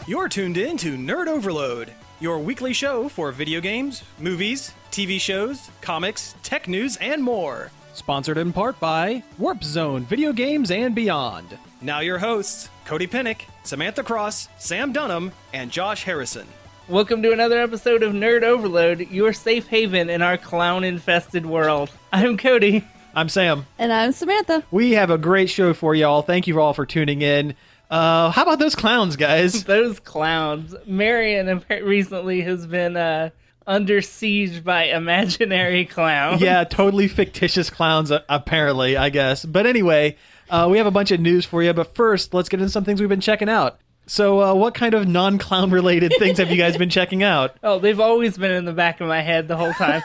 You're tuned in to Nerd Overload, your weekly show for video games, movies, TV shows, comics, tech news, and more. Sponsored in part by Warp Zone Video Games and Beyond. Now your hosts, Cody Pennick, Samantha Cross, Sam Dunham, and Josh Harrison. Welcome to another episode of Nerd Overload, your safe haven in our clown-infested world. I'm Cody. I'm Sam. And I'm Samantha. We have a great show for y'all. Thank you all for tuning in. How about those clowns, guys? Those clowns. Marion recently has been under siege by imaginary clowns. Yeah, totally fictitious clowns, apparently, I guess. But anyway, we have a bunch of news for you. But first, let's get into some things we've been checking out. So what kind of non-clown related things have you guys been checking out? Oh, they've always been in the back of my head the whole time.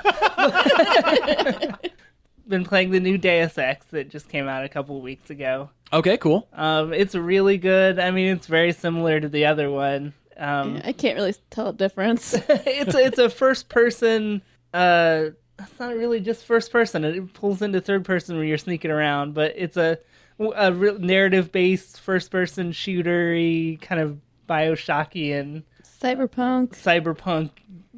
Been playing the new Deus Ex that just came out a couple of weeks ago. Okay, cool. It's really good. I mean, it's very similar to the other one. I can't really tell a difference. It's a first person. It's not really just first person. It pulls into third person when you're sneaking around, but it's a real narrative based first person shooter-y kind of Bioshockian cyberpunk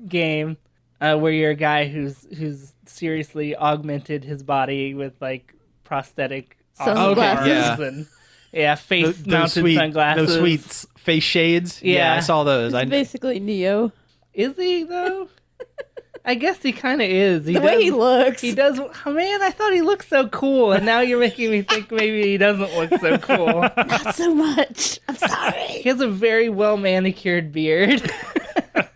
game where you're a guy who's seriously augmented his body with like prosthetic sunglasses. And face mounted sunglasses. Those sweet face shades. Yeah, I saw those. It's basically Neo. Is he though? I guess he kind of is. The way he looks. He does. Oh, man, I thought he looked so cool, and now you're making me think maybe he doesn't look so cool. Not so much. I'm sorry. He has a very well manicured beard.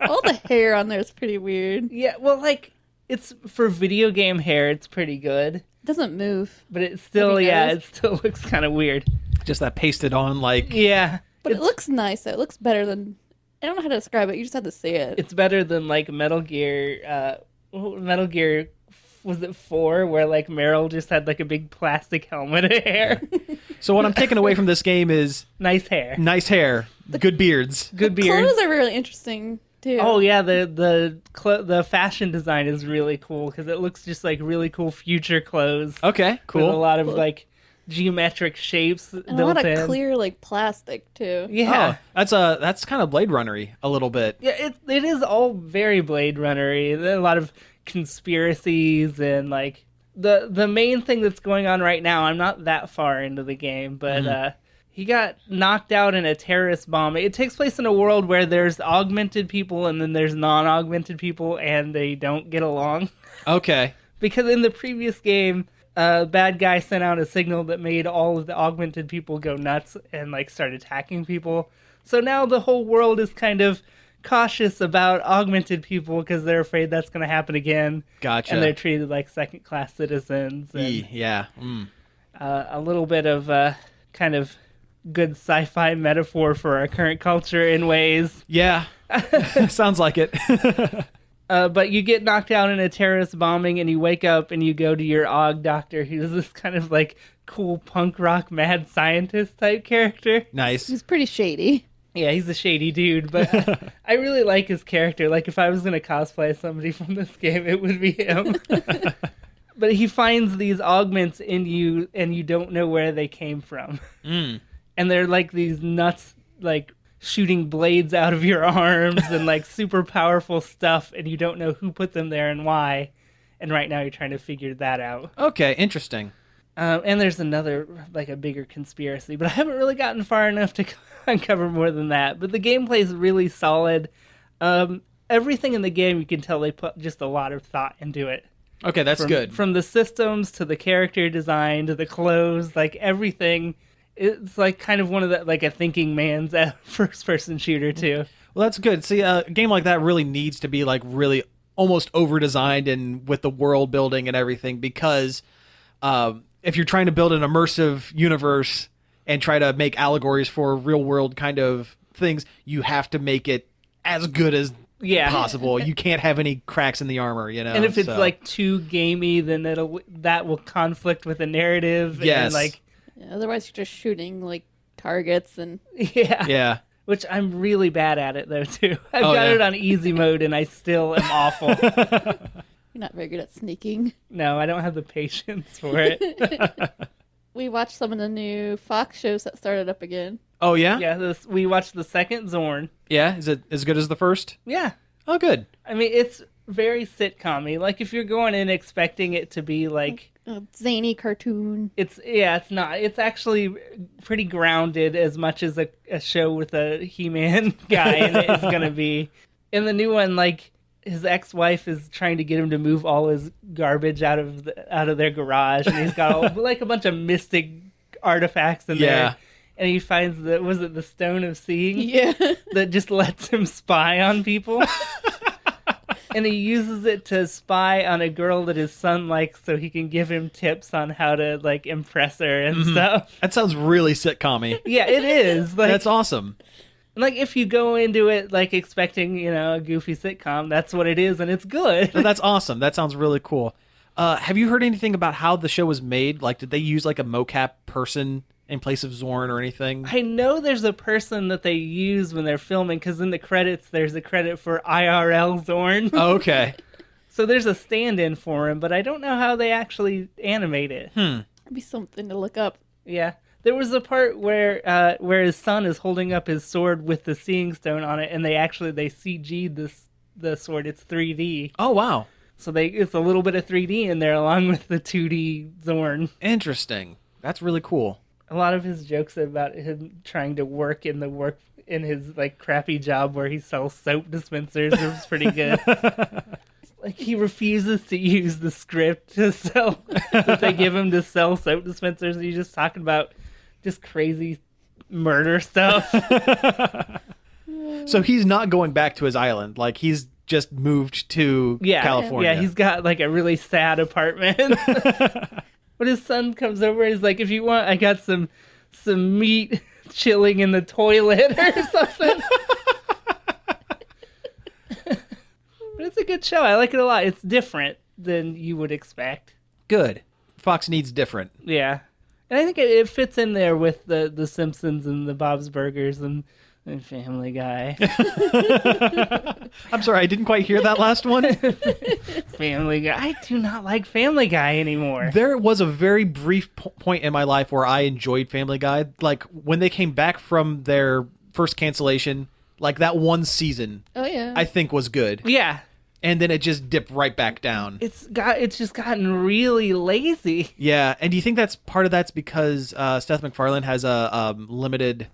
All the hair on there is pretty weird. Yeah, well, like, it's for video game hair, it's pretty good. It doesn't move. But it still, it still looks kind of weird. Just that pasted on, like... Yeah. But it looks nice, though. It looks better than... I don't know how to describe it. You just have to see it. It's better than, like, Metal Gear... Metal Gear... Was it 4? Where, like, Meryl just had, like, a big plastic helmet of hair. So what I'm taking away from this game is... Nice hair. Nice hair. Good beards. Good beard. Clothes are really interesting, too. Oh, yeah. The fashion design is really cool, because it looks just like really cool future clothes. Okay, cool. With a lot of, like... geometric shapes and built a lot of in. clear like plastic too. Yeah, that's kind of Blade Runner-y a little bit. Yeah, it is all very Blade Runner-y. There are a lot of conspiracies and like the main thing that's going on right now. I'm not that far into the game, but he got knocked out in a terrorist bomb. It takes place in a world where there's augmented people and then there's non-augmented people, and they don't get along. Okay, because in the previous game. Bad guy sent out a signal that made all of the augmented people go nuts and like start attacking people. So now the whole world is kind of cautious about augmented people because they're afraid that's going to happen again. Gotcha. And they're treated like second-class citizens. And, yeah. A little bit of kind of good sci-fi metaphor for our current culture in ways. Yeah. Sounds like it. But you get knocked out in a terrorist bombing and you wake up and you go to your Aug doctor, who's this kind of like cool punk rock mad scientist type character. Nice. He's pretty shady. Yeah, he's a shady dude, but I really like his character. Like if I was going to cosplay somebody from this game, it would be him. But he finds these augments in you and you don't know where they came from. And they're like these nuts, like... shooting blades out of your arms and like super powerful stuff, and you don't know who put them there and why. And right now you're trying to figure that out. Okay, interesting. And there's another, like a bigger conspiracy, but I haven't really gotten far enough to uncover more than that. But the gameplay is really solid. Everything in the game, you can tell they put just a lot of thought into it. Okay, that's good. From the systems to the character design to the clothes, like everything. It's like kind of one of the, like a thinking man's first-person shooter, too. Well, that's good. See, a game like that really needs to be, like, really almost over-designed and with the world building and everything, because if you're trying to build an immersive universe and try to make allegories for real-world kind of things, you have to make it as good as possible. You can't have any cracks in the armor, you know? And if it's, like, too gamey, then that will conflict with the narrative. Yes. And, like... Yeah, otherwise, you're just shooting like targets and yeah. Which I'm really bad at it though too. I've got it on easy mode and I still am awful. You're not very good at sneaking. No, I don't have the patience for it. We watched some of the new Fox shows that started up again. Oh, yeah? Yeah, we watched the second Zorn. Yeah, is it as good as the first? Yeah. Oh, good. I mean, it's very sitcom-y. Like, if you're going in expecting it to be, like... A zany cartoon. It's not. It's actually pretty grounded as much as a show with a He-Man guy in it is going to be. In the new one, like, his ex-wife is trying to get him to move all his garbage out of their garage, and he's got like a bunch of mystic artifacts in there. And he finds the Stone of Seeing? Yeah. That just lets him spy on people. And he uses it to spy on a girl that his son likes so he can give him tips on how to, like, impress her and stuff. That sounds really sitcom-y. Yeah, it is. Like, That's awesome. like, if you go into it, like, expecting, a goofy sitcom, that's what it is, and it's good. No, that's awesome. That sounds really cool. Have you heard anything about how the show was made? Like, did they use, like, a mocap person in place of Zorn or anything? I know there's a person that they use when they're filming, because in the credits, there's a credit for IRL Zorn. Oh, okay. So there's a stand-in for him, but I don't know how they actually animate it. That'd be something to look up. Yeah. There was a part where his son is holding up his sword with the Seeing Stone on it, and they CG'd the sword. It's 3D. Oh, wow. So it's a little bit of 3D in there along with the 2D Zorn. Interesting. That's really cool. A lot of his jokes about him trying to work in his like crappy job where he sells soap dispensers is pretty good. Like, he refuses to use the script to sell that they give him to sell soap dispensers. He's just talking about just crazy murder stuff. So he's not going back to his island. Like, he's just moved to California. Yeah, he's got like a really sad apartment. But his son comes over and he's like, if you want, I got some meat chilling in the toilet or something. But it's a good show. I like it a lot. It's different than you would expect. Good. Fox needs different. Yeah. And I think it fits in there with the Simpsons and the Bob's Burgers and Family Guy. I'm sorry, I didn't quite hear that last one. Family Guy. I do not like Family Guy anymore. There was a very brief point in my life where I enjoyed Family Guy. Like, when they came back from their first cancellation, like, that one season, Oh, yeah. I think was good. Yeah. And then it just dipped right back down. It's just gotten really lazy. Yeah, and do you think that's because Seth MacFarlane has a limited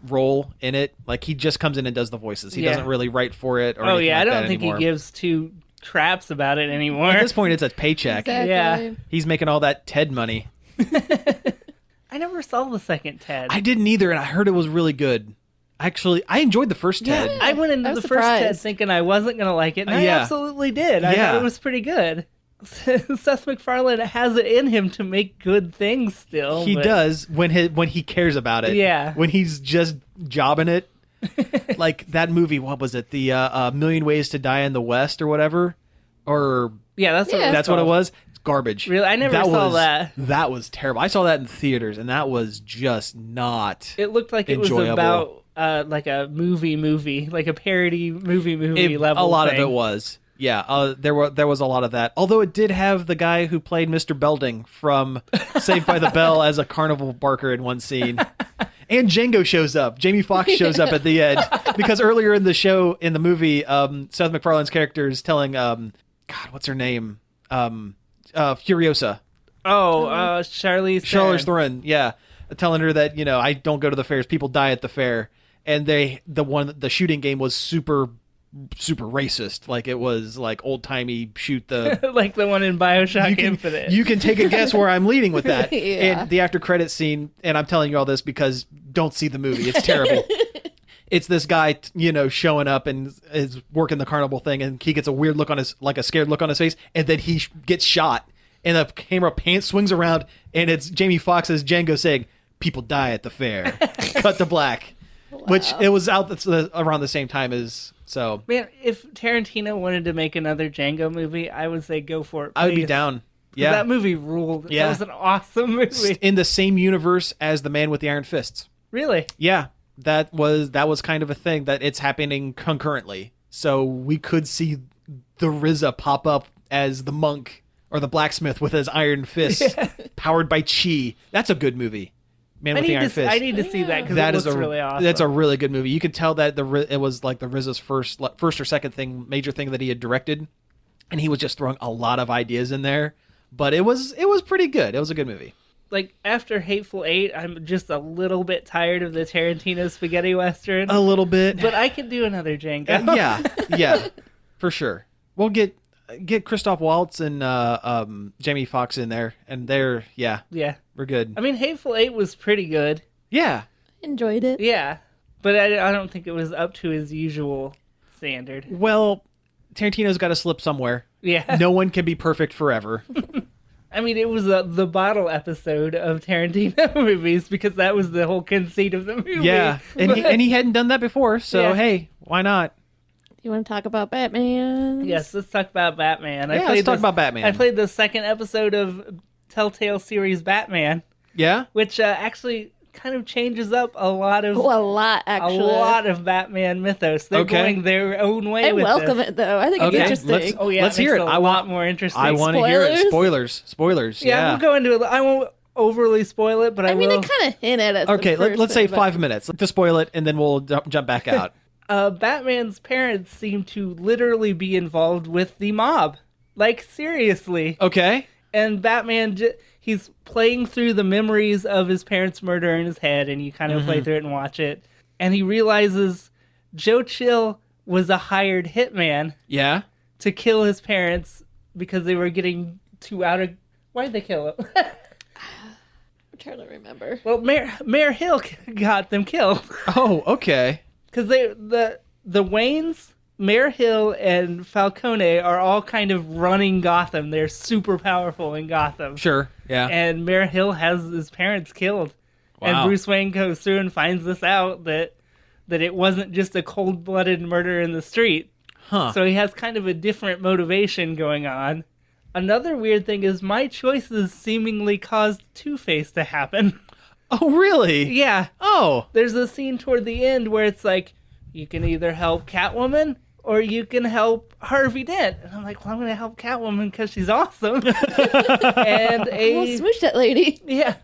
role in it? Like, he just comes in and does the voices. He doesn't really write for it or anything yeah, like I don't that think anymore. he gives two craps about it anymore. At this point, it's a paycheck. Exactly. Yeah. He's making all that TED money. I never saw the second Ted. I didn't either, and I heard it was really good. Actually, I enjoyed the first TED. I went into I was the first Ted surprised. thinking I wasn't going to like it, and I Yeah. absolutely did. I Yeah. thought it was pretty good. Seth MacFarlane has it in him to make good things still. He but- does when he cares about it. Yeah. When he's just jobbing it. Like that movie, what was it? The Million Ways to Die in the West or whatever? Or Yeah, that's what, Yeah. that's what it was? It's garbage. Really? I never saw that. That was terrible. I saw that in theaters, and that was just not... It looked like it was enjoyable. about like a movie, like a parody movie level. A lot thing. of it was. Yeah, there was a lot of that. Although it did have the guy who played Mr. Belding from Saved by the Bell as a carnival barker in one scene. And Django shows up. Jamie Foxx shows up at the end. Because earlier in the show, in the movie, Seth MacFarlane's character is telling, God, what's her name? Furiosa. Charlize Theron, yeah. Telling her that, I don't go to the fairs. People die at the fair. And the shooting game was super racist. Like, it was like old-timey shoot the... like the one in BioShock Infinite. You can take a guess where I'm leading with that. Yeah. And the after credit scene, and I'm telling you all this because don't see the movie. It's terrible. It's this guy, showing up and is working the carnival thing, and he gets a weird look on a scared look on his face, and then he gets shot, and the camera swings around, and it's Jamie Foxx as Django saying, "People die at the fair." Cut to black. Which it was out around the same time as... So Man, if Tarantino wanted to make another Django movie, I would say go for it. I would be please. down. 'Cause Yeah. that movie ruled. Yeah. That was an awesome movie. In the same universe as The Man with the Iron Fists. Really? Yeah. That was kind of a thing that it's happening concurrently. So we could see the RZA pop up as the monk or the blacksmith with his iron fist powered by chi. That's a good movie. Man with the Iron Fist. I need to see that because That it is looks really awesome. That's a really good movie. You can tell that it was like the RZA's first or second major thing that he had directed, and he was just throwing a lot of ideas in there. But it was pretty good. It was a good movie. Like, after Hateful Eight, I'm just a little bit tired of the Tarantino spaghetti western. A little bit. But I could do another Django. Yeah, for sure. We'll get Christoph Waltz and Jamie Foxx in there, and Yeah. we're good. I mean, Hateful Eight was pretty good. Yeah. Enjoyed it. Yeah. But I don't think it was up to his usual standard. Well, Tarantino's got to slip somewhere. Yeah. No one can be perfect forever. I mean, it was the bottle episode of Tarantino movies because that was the whole conceit of the movie. Yeah, and he hadn't done that before, so Yeah. hey, why not? You want to talk about Batman? Yes, let's talk about Batman. Let's talk about Batman. I played the second episode of Telltale series Batman, Yeah? which actually kind of changes up a lot of Oh, a lot, actually. a lot of Batman mythos. They're Okay. going their own way I with welcome this. it, though. I think it's Okay, interesting. let's hear it. A I lot want more interesting. I want to hear it. Spoilers? Spoilers. Yeah, Yeah. we'll go into it. I won't overly spoil it, but I mean, will. it kind of hinted at Okay, the first let's say thing, but- 5 minutes to spoil it, and then we'll jump back out. Batman's parents seem to literally be involved with the mob. Like, seriously. Okay. And Batman, he's playing through the memories of his parents' murder in his head, and you kind of play through it and watch it. And he realizes Joe Chill was a hired hitman Yeah. to kill his parents because they were getting too out of... Why'd they kill him? I'm trying to remember. Well, Mayor Hill got them killed. Oh, okay. Because the Waynes, Mayor Hill, and Falcone are all kind of running Gotham. They're super powerful in Gotham. Sure. Yeah. And Mayor Hill has his parents killed. Wow. And Bruce Wayne goes through and finds this out, that it wasn't just a cold-blooded murder in the street. Huh. So he has kind of a different motivation going on. Another weird thing is my choices seemingly caused Two-Face to happen. Oh, really? Yeah. Oh. There's a scene toward the end where it's like, you can either help Catwoman or you can help Harvey Dent. And I'm like, well, I'm going to help Catwoman because she's awesome. And Well, smooch that lady. yeah.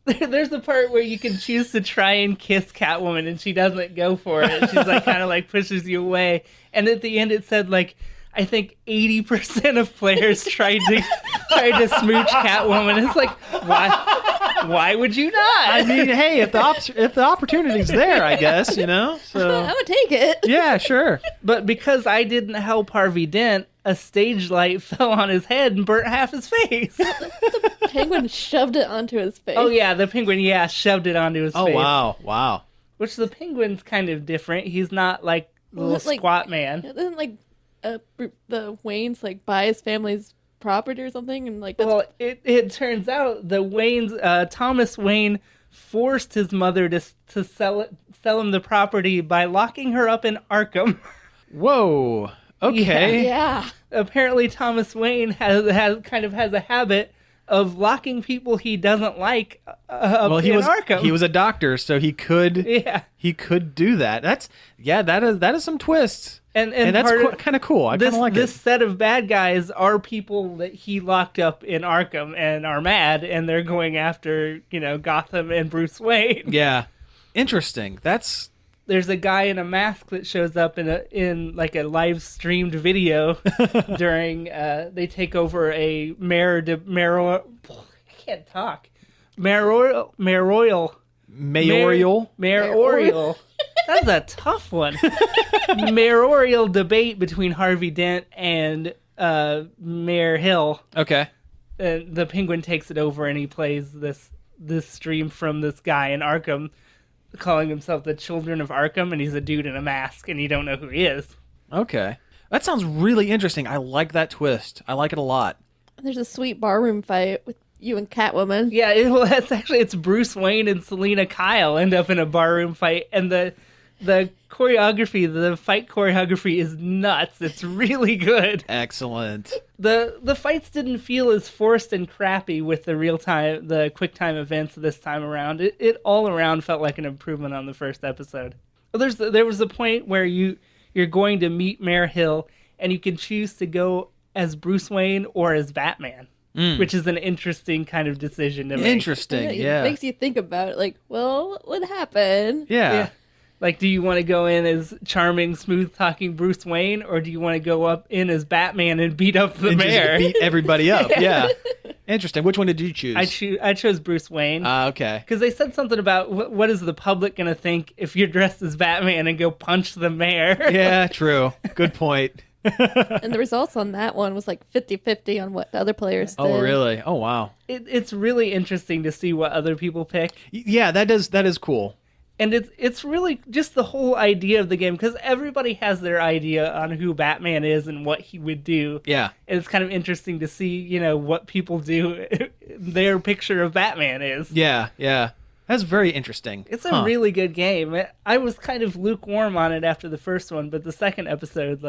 There's the part where you can choose to try and kiss Catwoman and she doesn't go for it. She's like kind of like pushes you away. And at the end it said like, I think 80% of players tried to smooch Catwoman. It's like, why would you not? I mean, hey, if the opportunity's there, I guess, you know. I'm So gonna take it. yeah, sure. But because I didn't help Harvey Dent, a stage light fell on his head and burnt half his face. Penguin shoved it onto his face. Oh yeah, the penguin, shoved it onto his Oh face. wow. Which the penguin's kind of different. He's not like the Well, little it's like- squat man. Doesn't like the Waynes like buy his family's property or something, and like that's, Well, it turns out the Waynes, Thomas Wayne, forced his mother to sell him the property by locking her up in Arkham. Whoa. Okay. yeah. Apparently, Thomas Wayne has a habit of locking people he doesn't like up Well, he in was Arkham. a doctor, so he could Yeah, do that. That is some twists. and that's part of- kind of cool. I kind this of like this it. set of bad guys are people that he locked up in Arkham and are mad, and they're going after Gotham and Bruce Wayne. Yeah. Interesting. That's There's a guy in a mask that shows up in like a live streamed video during they take over a I can't talk. Mayoral. That's a tough one. Mayoral debate between Harvey Dent and Mayor Hill. okay. And the Penguin takes it over and he plays this stream from this guy in Arkham calling himself the Children of Arkham, and he's a dude in a mask and you don't know who he is. Okay. That sounds really interesting. I like that twist. I like it a lot. There's a sweet barroom fight with you and Catwoman. Yeah, it's Bruce Wayne and Selena Kyle end up in a barroom fight, and the choreography, the fight choreography is nuts. It's really good. Excellent. The fights didn't feel as forced and crappy with the quick time events this time around. It all around felt like an improvement on the first episode. There was a point where you're going to meet Mayor Hill, and you can choose to go as Bruce Wayne or as Batman. which is an interesting kind of decision to make. Interesting, It makes you think about it. Like, well, what would happen? Yeah. Like, do you want to go in as charming, smooth-talking Bruce Wayne, or do you want to go up in as Batman and beat up the And mayor? just beat everybody up. Yeah. Interesting. Which one did you choose? I chose Bruce Wayne. Okay. Because they said something about what is the public going to think if you're dressed as Batman and go punch the mayor? Yeah, true. Good point. And the results on that one was like 50-50 on what the other players did. Oh, really? Oh, wow. It's really interesting to see what other people pick. Yeah, that is cool. And it's really just the whole idea of the game, because everybody has their idea on who Batman is and what he would do. Yeah. And it's kind of interesting to see, what people do, their picture of Batman is. Yeah, yeah. That's very interesting. It's a really good game. I was kind of lukewarm on it after the first one, but the second episode,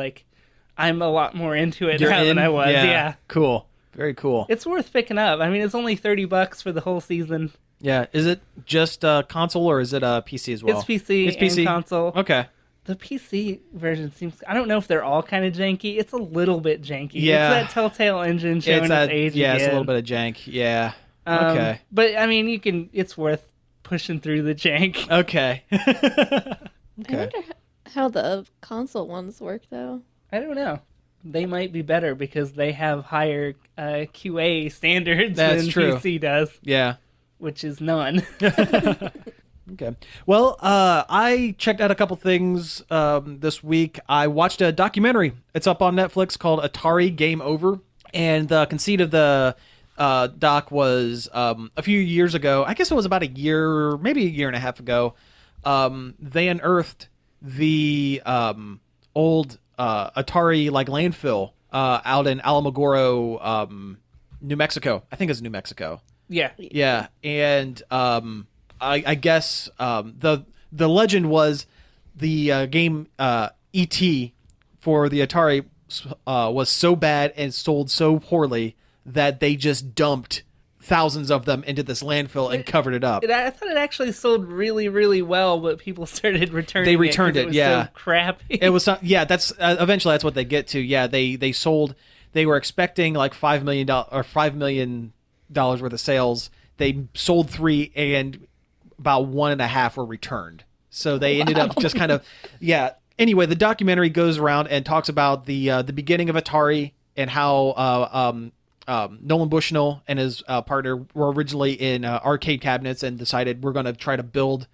I'm a lot more into it now than I was. Yeah. Cool. Very cool. It's worth picking up. I mean, it's only $30 for the whole season. Yeah. Is it just console or is it PC as well? It's PC, It's PC. and console. Okay. The PC version seems... I don't know if they're all kind of janky. It's a little bit janky. Yeah. It's that Telltale engine showing its age yeah, again. it's a little bit of jank. Yeah. Okay. But, I mean, it's worth pushing through the jank. Okay. I wonder how the console ones work, though. I don't know. They might be better because they have higher QA standards That's than true. PC does, Yeah. which is none. Okay. Well, I checked out a couple things this week. I watched a documentary. It's up on Netflix called Atari Game Over. And the conceit of the doc was a few years ago, I guess it was about maybe a year and a half ago, they unearthed the old Atari landfill out in Alamogordo, New Mexico. I think it's New Mexico. Yeah. Yeah, and I guess the legend was the game E.T. for the Atari was so bad and sold so poorly that they just dumped thousands of them into this landfill and covered it up. I thought it actually sold really, really well, but people started returning They returned it. 'Cause it, was yeah. so crappy. It was that's eventually that's what they get to. Yeah, they sold. They were expecting like $5 million worth of sales. They sold 3, and about 1.5 were returned. So they ended up just kind of Anyway, the documentary goes around and talks about the beginning of Atari and how Nolan Bushnell and his partner were originally in arcade cabinets and decided we're going to try to build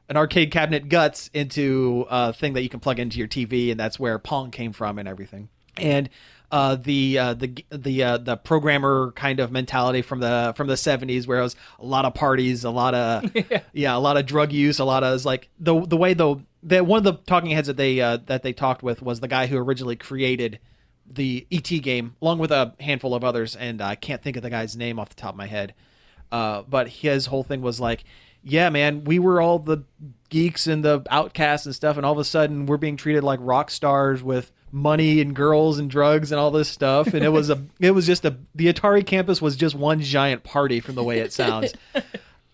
an arcade cabinet guts into a thing that you can plug into your TV, and that's where Pong came from and everything. And the programmer kind of mentality from the 70s, where it was a lot of parties, a lot of a lot of drug use, a lot of like the way one of the talking heads that they talked with was the guy who originally created the E.T. game, along with a handful of others, and I can't think of the guy's name off the top of my head. But his whole thing was like, yeah, man, we were all the geeks and the outcasts and stuff, and all of a sudden we're being treated like rock stars with money and girls and drugs and all this stuff. And the Atari campus was just one giant party from the way it sounds.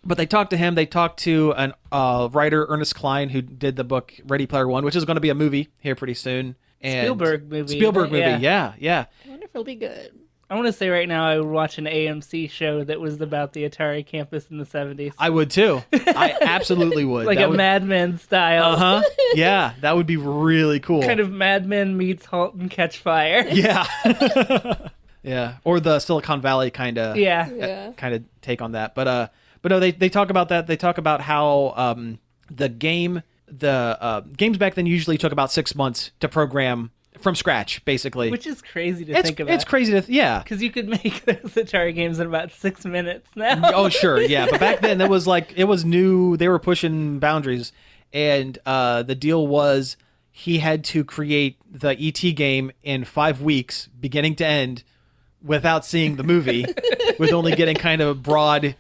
But they talked to him. They talked to an writer, Ernest Cline, who did the book Ready Player One, which is going to be a movie here pretty soon. And Spielberg movie. Yeah. I wonder if it'll be good. I want to say right now I would watch an AMC show that was about the Atari campus in the 70s. I would too. I absolutely would. Like Mad Men style. Uh-huh. Yeah, that would be really cool. Kind of Mad Men meets Halt and Catch Fire. Yeah. Yeah. Or the Silicon Valley kind of kind of take on that. But no, they talk about that. They talk about how the games back then usually took about 6 months to program from scratch, basically. Which is crazy to think about. It's crazy to because you could make those Atari games in about 6 minutes now. Oh, sure, yeah. But back then, it was new. They were pushing boundaries. And the deal was he had to create the E.T. game in 5 weeks, beginning to end, without seeing the movie, with only getting kind of a broad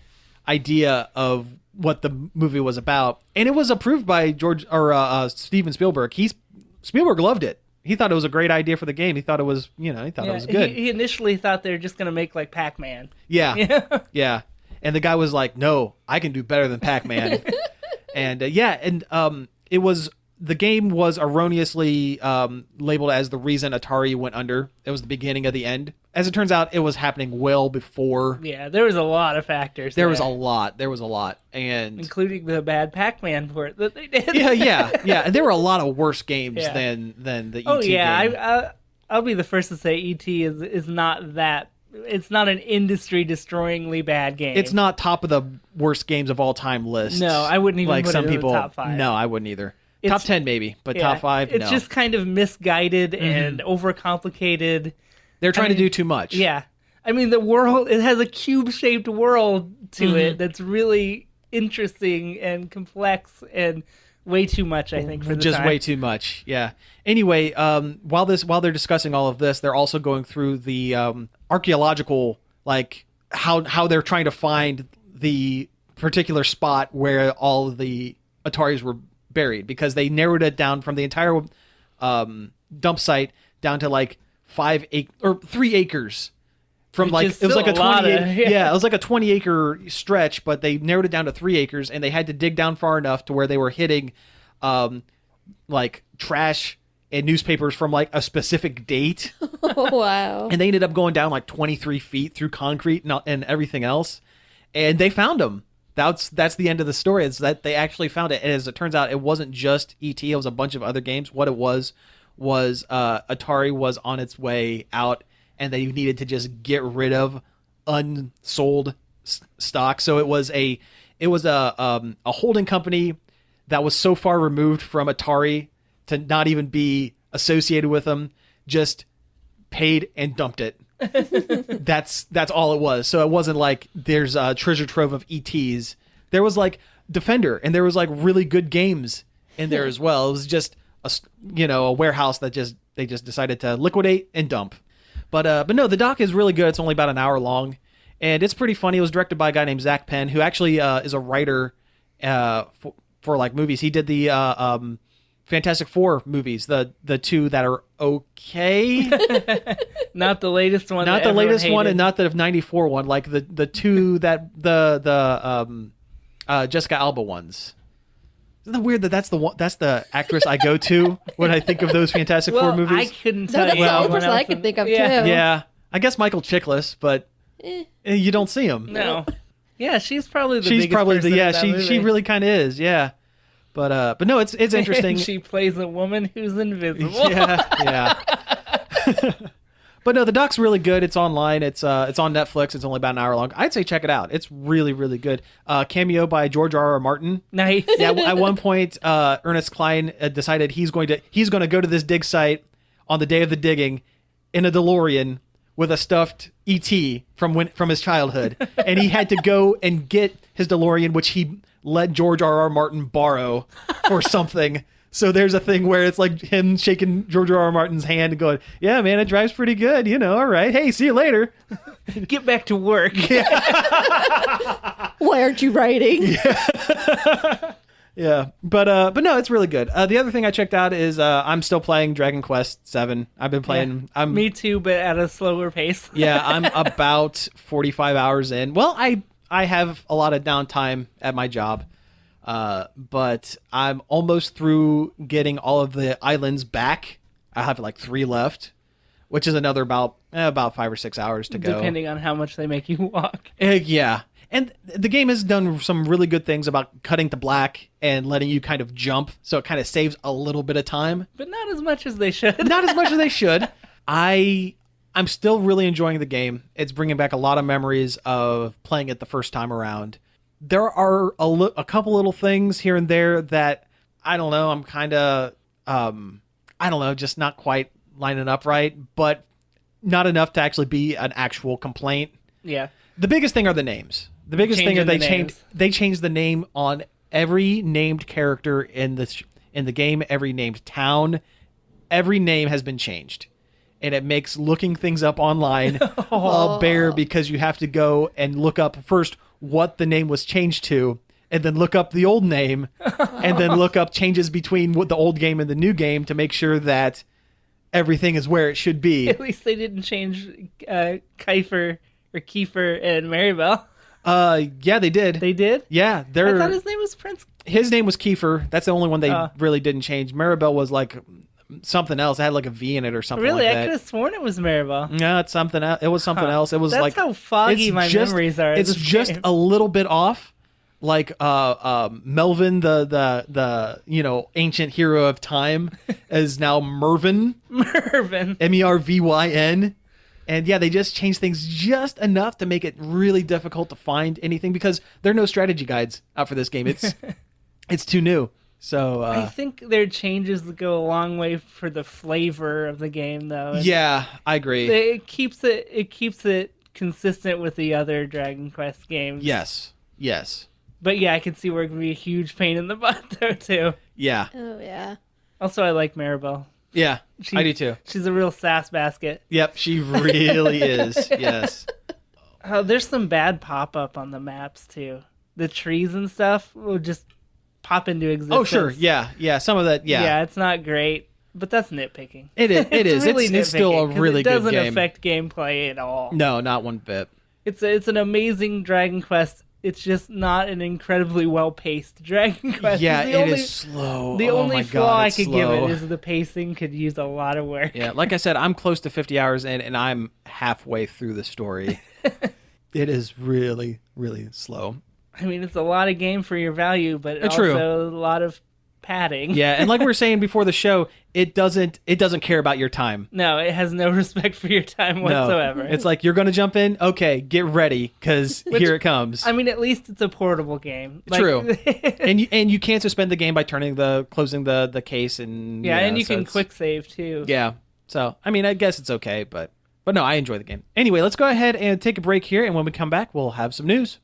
idea of what the movie was about. And it was approved by Steven Spielberg. Spielberg loved it. He thought it was a great idea for the game. He thought it was, it was good. He initially thought they were just going to make like Pac-Man. Yeah. Yeah. And the guy was like, no, I can do better than Pac-Man. And it was, the game was erroneously labeled as the reason Atari went under. It was the beginning of the end as it turns out, it was happening well before. Yeah, there was a lot of factors. There was a lot, and including the bad Pac-Man port that they did. yeah. And there were a lot of worse games Yeah. than the ET Oh yeah, game. I'll be the first to say ET is not that. It's not an industry-destroyingly bad game. It's not top of the worst games of all time list. No, I wouldn't even like put some it in the people. top 5. No, I wouldn't either. It's- Top 10 maybe, but Yeah, top 5 It's no. just kind of misguided and overcomplicated. They're trying mean, to do too much. Yeah, I mean the world. It has a cube-shaped world to it that's really interesting and complex and way too much. I think for the Just time. way too much. Yeah. Anyway, while they're discussing all of this, they're also going through the archaeological, like how they're trying to find the particular spot where all of the Ataris were buried, because they narrowed it down from the entire dump site down to like 3 acres. From Which like is it was like a still a lot 20 of- yeah, it was like a 20-acre stretch, but they narrowed it down to 3 acres, and they had to dig down far enough to where they were hitting like trash and newspapers from like a specific date, Oh, wow. and they ended up going down like 23 feet through concrete and everything else, and they found them. That's the end of the story. Is that they actually found it, and as it turns out, it wasn't just ET. It was a bunch of other games. What it was Atari was on its way out, and they needed to just get rid of unsold stock. So it was a holding company that was so far removed from Atari to not even be associated with them, just paid and dumped it. That's all it was. So it wasn't like there's a treasure trove of ETs. There was like Defender, and there was like really good games in there as well. It was just a warehouse that they just decided to liquidate and dump. But no, the doc is really good. It's only about an hour long, and it's pretty funny. It was directed by a guy named Zach Penn, who actually is a writer for like movies. He did the Fantastic Four movies, the 2 that are okay, Not the latest one. not that the latest everyone one, hated. and not the '94 one, like the 2 that the Jessica Alba ones. Isn't it weird that that's the actress I go to when I think of those Fantastic well, Four movies? I couldn't No, tell that's you. the only anyone person I else could in- think of, yeah. too. Yeah, I guess Michael Chiklis, but Eh. you don't see him. No. Yeah, she's probably the She's biggest probably person in that she movie. really kind of is, yeah. But no, it's interesting. And she plays a woman who's invisible. yeah. But no, the doc's really good. It's online. It's on Netflix. It's only about an hour long. I'd say check it out. It's really, really good. Cameo by George R.R. Martin. Nice. Yeah, at one point, Ernest Cline decided he's going to go to this dig site on the day of the digging in a DeLorean with a stuffed ET from his childhood, and he had to go and get his DeLorean, which he let George R.R. Martin borrow for something. So there's a thing where it's like him shaking George R.R. Martin's hand and going, "Yeah, man, it drives pretty good. All right. Hey, see you later." Get back to work. Why aren't you writing? Yeah, but no, it's really good. The other thing I checked out is I'm still playing Dragon Quest VII. I've been playing. Me too, but at a slower pace. Yeah, I'm about 45 hours in. Well, I have a lot of downtime at my job, but I'm almost through getting all of the islands back. I have like 3 left, which is another about 5 or 6 hours to go. Depending on how much they make you walk. Yeah. And the game has done some really good things about cutting to black and letting you kind of jump, so it kind of saves a little bit of time. But not as much as they should. Not as much as they should. I'm still really enjoying the game. It's bringing back a lot of memories of playing it the first time around. There are a couple little things here and there that, I don't know, I'm kind of, I don't know, just not quite lining up right, but not enough to actually be an actual complaint. Yeah. The biggest thing are the names. The biggest thing is they changed the name on every named character in the game, every named town. Every name has been changed. And it makes looking things up online a bear, because you have to go and look up first what the name was changed to, and then look up the old name, and then look up changes between the old game and the new game to make sure that everything is where it should be. At least they didn't change Kiefer and Maribel. Yeah, they did. They did? Yeah, I thought his name was Prince. his name was Kiefer. That's the only one they really didn't change. Maribel was like something else. It had like a V in it or something Really, like I that. could have sworn it was Maribel. No, it's something else. It was something else. It was That's like how foggy it's my just- memories are. of It's this just game. a little bit off. Like Melvin, the ancient hero of time, is now Mervyn, Mervyn. Mervyn. And yeah, they just changed things just enough to make it really difficult to find anything because there are no strategy guides out for this game. It's too new. So I think their changes go a long way for the flavor of the game, though. And yeah, I agree. it keeps it consistent with the other Dragon Quest games. Yes. But yeah, I can see where it can be a huge pain in the butt, though, too. Yeah. Oh yeah. Also, I like Maribel. Yeah. I do too. She's a real sass basket. Yep, she really is. Yes. There's some bad pop-up on the maps, too. The trees and stuff will just pop into existence. Oh, sure. Yeah. Some of that. Yeah, it's not great, but that's nitpicking. It is. It is. really It's still a nitpicking, 'cause really it good doesn't game. affect gameplay at all. No, not one bit. It's an amazing Dragon Quest. It's just not an incredibly well-paced Dragon Quest. Yeah, The only- is slow. The Oh only my flaw God, I it's could give slow. it is the pacing could use a lot of work. Yeah, like I said, I'm close to 50 hours in, and I'm halfway through the story. It is really, really slow. I mean, it's a lot of game for your value, but True. also a lot of padding. Yeah, and like we were saying before the show, it doesn't care about your time. No, it has no respect for your time whatsoever. No. It's like you're going to jump in. Okay, get ready because here it comes. I mean, at least it's a portable game. True. and you can't suspend the game by closing the case and Yeah, and you so can it's- quick save too. Yeah. So I mean, I guess it's okay, but no, I enjoy the game. Anyway, let's go ahead and take a break here, and when we come back, we'll have some news.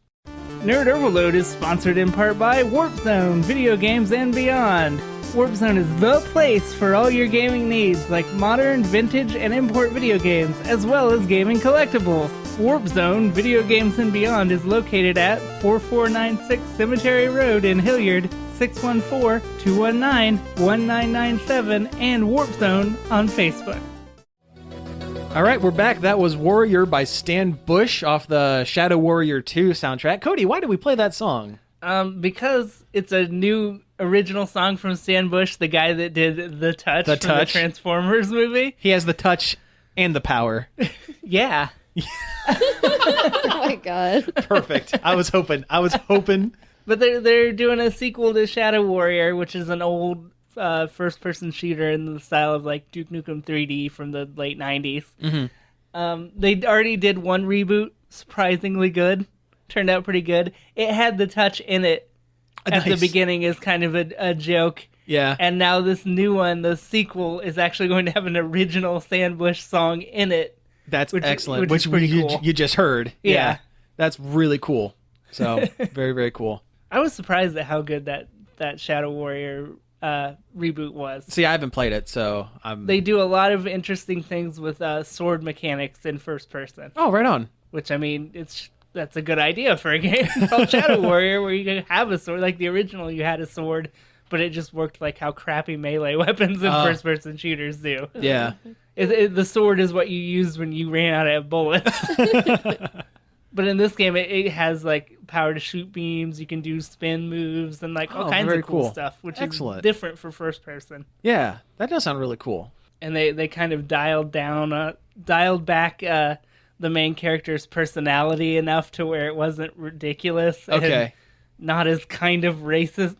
Nerd Overload is sponsored in part by Warp Zone, video games and beyond. Warp Zone is the place for all your gaming needs, like modern, vintage, and import video games, as well as gaming collectibles. Warp Zone, video games and beyond is located at 4496 Cemetery Road in Hilliard, 614-219-1997, and Warp Zone on Facebook. All right, we're back. That was Warrior by Stan Bush off the Shadow Warrior 2 soundtrack. Cody, why did we play that song? Because it's a new original song from Stan Bush, the guy that did The Touch from the Touch. Transformers movie. He has the touch and the power. Yeah. Oh my god. Perfect. I was hoping. But they're doing a sequel to Shadow Warrior, which is an old first-person shooter in the style of like Duke Nukem 3D from the late 90s. Mm-hmm. They already did one reboot, surprisingly good. Turned out pretty good. It had the touch in it at the Nice. beginning as kind of a joke. Yeah. And now this new one, the sequel, is actually going to have an original Stan Bush song in it. That's which- excellent. which is pretty cool. You just heard. Yeah. That's really cool. So, very, very cool. I was surprised at how good that Shadow Warrior reboot was. See, I haven't played it, so I'm... They do a lot of interesting things with sword mechanics in first person, Oh, right on. which I mean, that's a good idea for a game called Shadow Warrior, where you can have a sword. Like the original, you had a sword, but it just worked like how crappy melee weapons in first person shooters do. Yeah. The sword is what you used when you ran out of bullets. But in this game, it has like power to shoot beams. You can do spin moves and like all Oh, kinds very of cool cool. stuff, which Excellent. is different for first person. Yeah. That does sound really cool. And they kind of dialed back the main character's personality enough to where it wasn't ridiculous. and Okay. not as kind of racist.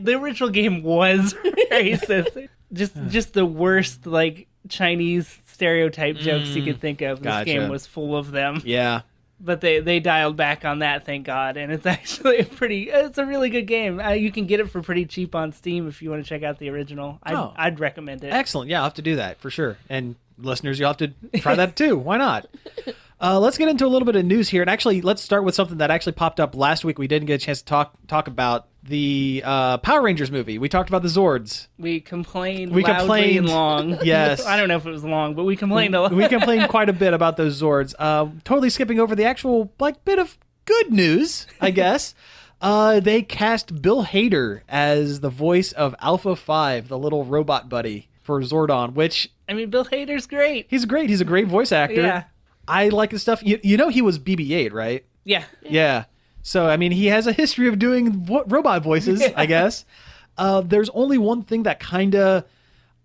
The original game was racist. Just the worst like Chinese stereotype jokes you could think of. This Gotcha. game was full of them. Yeah. But they dialed back on that, thank God, and it's actually it's a really good game. You can get it for pretty cheap on Steam if you want to check out the original. I'd recommend it. Excellent. Yeah, I'll have to do that for sure. And listeners, you'll have to try that too. Why not? Let's get into a little bit of news here. And actually, let's start with something that actually popped up last week. We didn't get a chance to talk about the Power Rangers movie. We talked about the Zords. We complained We loudly complained. and long. Yes. I don't know if it was long, but we complained a lot. We complained quite a bit about those Zords. Totally skipping over the actual bit of good news, I guess. They cast Bill Hader as the voice of Alpha 5, the little robot buddy for Zordon, which I mean, Bill Hader's great. he's great. He's a great voice actor. Yeah. I like his stuff. You know he was BB-8, right? Yeah. Yeah. So, I mean, he has a history of doing robot voices, I guess. There's only one thing that kind of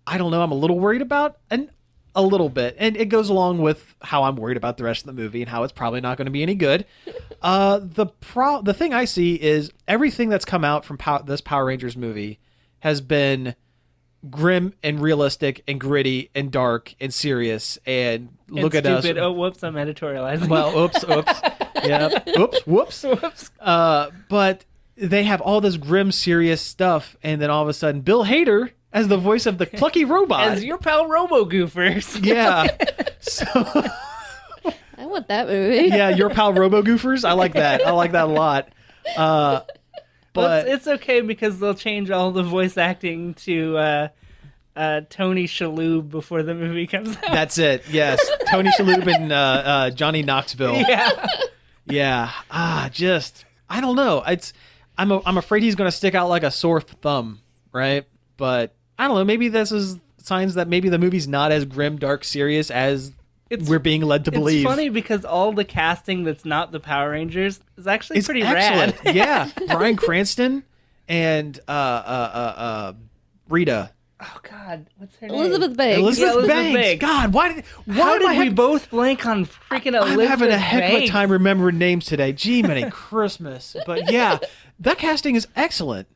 I don't know. I'm a little worried about, and a little bit, and it goes along with how I'm worried about the rest of the movie and how it's probably not going to be any good. The thing I see is everything that's come out from this Power Rangers movie has been grim and realistic and gritty and dark and serious and look at us. Oh, whoops! I'm editorializing. Well, oops. Yeah, whoops. Whoops. But they have all this grim, serious stuff, and then all of a sudden, Bill Hader as the voice of the plucky robot. As your pal Robo Goofers. Yeah. So I want that movie. yeah, your pal Robo Goofers. I like that. I like that a lot. But It's okay because they'll change all the voice acting to Tony Shalhoub before the movie comes out. that's it. Yes, Tony Shalhoub and Johnny Knoxville. Yeah. Yeah. Just I don't know. I'm afraid he's going to stick out like a sore thumb, right? But I don't know. Maybe this is signs that maybe the movie's not as grim, dark, serious as we're being led to believe. It's funny because all the casting that's not the Power Rangers is actually pretty excellent. rad. Yeah, Bryan Cranston and Rita. Oh God, what's her name? Elizabeth Banks. Elizabeth Banks. Banks. God, why How did I did we have, both blank on freaking Elizabeth I'm having a heck of a Banks? time remembering names today. Gee, many Christmas. But yeah, that casting is excellent.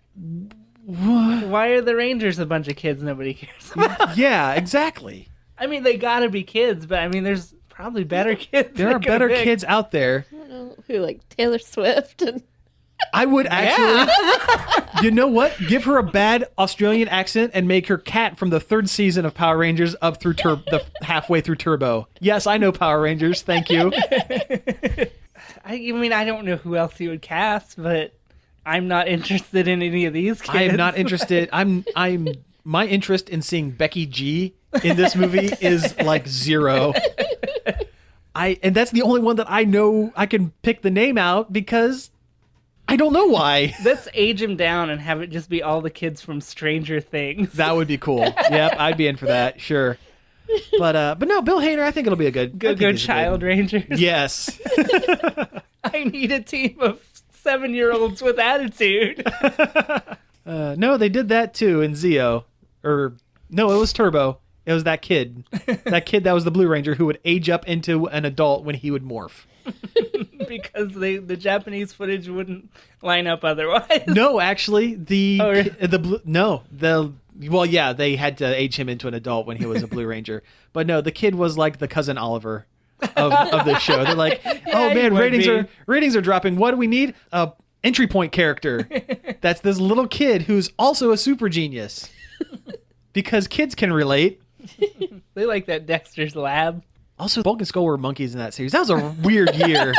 Why are the Rangers a bunch of kids nobody cares about? Yeah, exactly. I mean, they gotta be kids, but I mean, there's probably better kids. There they are could better pick. kids out there. I don't know who, like Taylor Swift and I would actually, you know what? Give her a bad Australian accent and make her Cat from the 3rd season of Power Rangers up through the halfway through Turbo. Yes, I know Power Rangers. Thank you. I mean, I don't know who else you would cast, but I'm not interested in any of these kids. I am not interested. My interest in seeing Becky G in this movie is like 0. And that's the only one that I know I can pick the name out because I don't know why. Let's age him down and have it just be all the kids from Stranger Things. That would be cool. Yep, I'd be in for that. Sure. But no, Bill Hader, I think it'll be a good Good Child Rangers. Yes. I need a team of 7-year-olds with attitude. No, they did that too in Zeo. Or no, it was Turbo. It was that kid. That kid that was the Blue Ranger who would age up into an adult when he would morph. Because the Japanese footage wouldn't line up otherwise. No, actually, they had to age him into an adult when he was a Blue Ranger. But no, the kid was like the cousin Oliver of the show. They're like, oh he man, would ratings are dropping. What do we need? A entry point character. That's this little kid who's also a super genius. Because kids can relate. They like that Dexter's Lab. Also, Bulk and Skull were monkeys in that series. That was a weird year.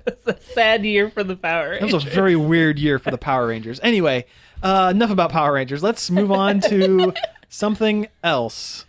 It's a sad year for the Power Rangers. That was a very weird year for the Power Rangers. Anyway, enough about Power Rangers. Let's move on to something else.